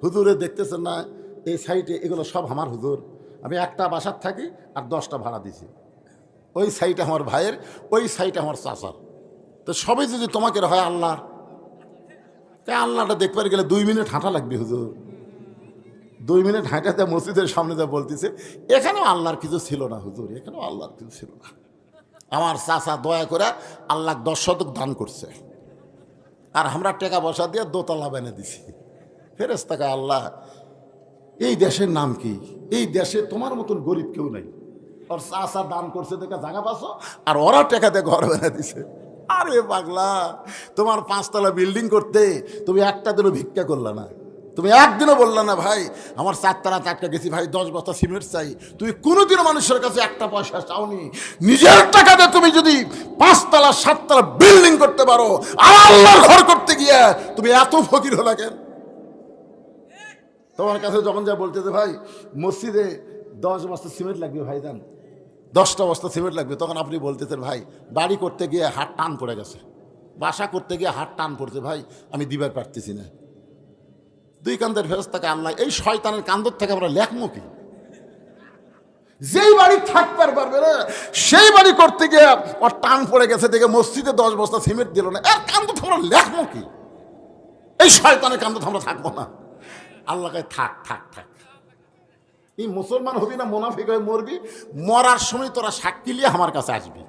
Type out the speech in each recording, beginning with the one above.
হুজুরে দেখতেছেন না এই সাইডে এগুলো সব আমার হুজুর, আমি একটা বাসার থাকি আর 10টা ভাড়া দিছি। ওই সাইডে আমার ভাইয়ের, ওই সাইডে আমার চাচার। তো সবই যদি তোমাকে হয় আল্লাহর, তাই আল্লাহটা দেখবার গেলে 2 মিনিট হাঁটা লাগবে হুজুর। 2 মিনিট হাঁটাতে মসজিদের সামনে যা বলতেছে এখানেও আল্লাহর কিছু ছিল না হুজুর, এখানেও আল্লাহর কিছু ছিল না। আমার চাচা দয়া করে আল্লাহ 10 শতক দান করছে, আর আমরা টাকা পয়সা দিয়ে দোতলা বেনে দিছি। ফেরেশতাকে আল্লাহ, এই দেশের নাম কি? এই দেশে তোমার মতন গরিব কেউ নাই। ওর চাচা দান করছে দেখে জায়গা পাচ্ছ, আর ওরা টাকা দিয়ে ঘর বেনে দিছে। আরে পাগলা, তোমার 5তলা বিল্ডিং করতে তুমি একটা দিনও ভিক্ষা করলা না, তুমি একদিনও বললা না ভাই আমার 4তলা টাটকা গেছি ভাই 10 বস্তা সিমেন্ট চাই। তুমি কোনোদিনও মানুষের কাছে একটা পয়সা চাওনি। নিজের টাকাতে তুমি যদি 5তলা 7তলা বিল্ডিং করতে পারো, আর আল্লাহর ঘর করতে গিয়ে তুমি এত ফকির হলা কেন? তোমার কাছে যখন যা বলতেছে ভাই মসজিদে 10 বস্তা সিমেন্ট লাগবে ভাই যান, 10টা বস্তা সিমেন্ট লাগবে, তখন আপনি বলতেছেন ভাই বাড়ি করতে গিয়ে হাত টান পড়ে গেছে, বাসা করতে গিয়ে হাত টান পড়ছে ভাই, আমি দিবার পারতেছি না। 2 কান্দের ফেরেশতাকে আল্লাহ, এই শয়তানের কান্দর থেকে আমরা লেখমো কি? যেই বাড়ি থাকবার পারবে না সেই বাড়ি করতে গিয়ে ওর টান পড়ে গেছে দেখে মসজিদে 10 বস্তা সিমেন্ট দিল না, এর কান্দ আমরা লেখমো কি? এই শয়তানের কান্দ আমরা থাকবো না। আল্লাহকে থাক থাক থাক, এই মুসলমান হবি না মুনাফিক হয়ে মরবি, মরার সময় তোরা সাক্ষী নিয়ে আমার কাছে আসবি।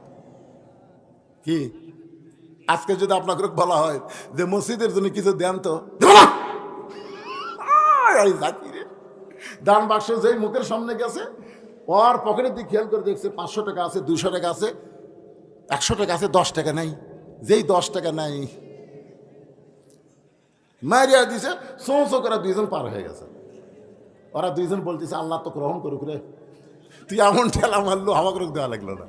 কি আজকে যদি আপনাকে বলা হয় যে মসজিদের জন্য কিছু দেন তো দেব না, দান বাক্স যেই মুখের সামনে গেছে ওর পকেটের দিকে খেয়াল করে দেখছে 500 টাকা আছে, 200 টাকা আছে, 100 টাকা আছে, 10 টাকা নাই। যেই 10 টাকা নাই মারিয়া দিছে, সো করে 2 জন পার হয়ে গেছে। ওরা 2 জন বলতেছে আল্লাহ তো গ্রহণ করুক রে, তুই এমন ঠেলা মারলো আমাকে দেওয়া লাগলো না।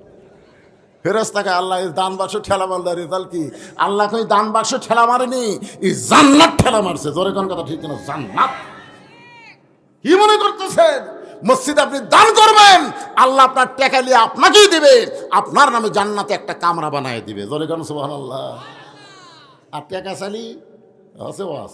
ফেরেশতাকে আল্লাহ দান বাক্স ঠেলা মারলো, রেজাল্ট কি? আল্লাহ কই দান বাক্স ঠেলা মারেনি, এই জান্নাত ঠেলা মারছে। জোরে কোন কথা ঠিক কিনা? জান্নাত। কি মনে করতেছেন মসজিদে আপনি দান করবেন, আল্লাহ আপনার টাকা নিয়ে আপনাকেই দিবে, আপনার নামে জান্নাতে একটা কামরা বানায় দিবে। জোরে কোন সুবহানাল্লাহ। আর টাকা চালি আছে ওয়াজ।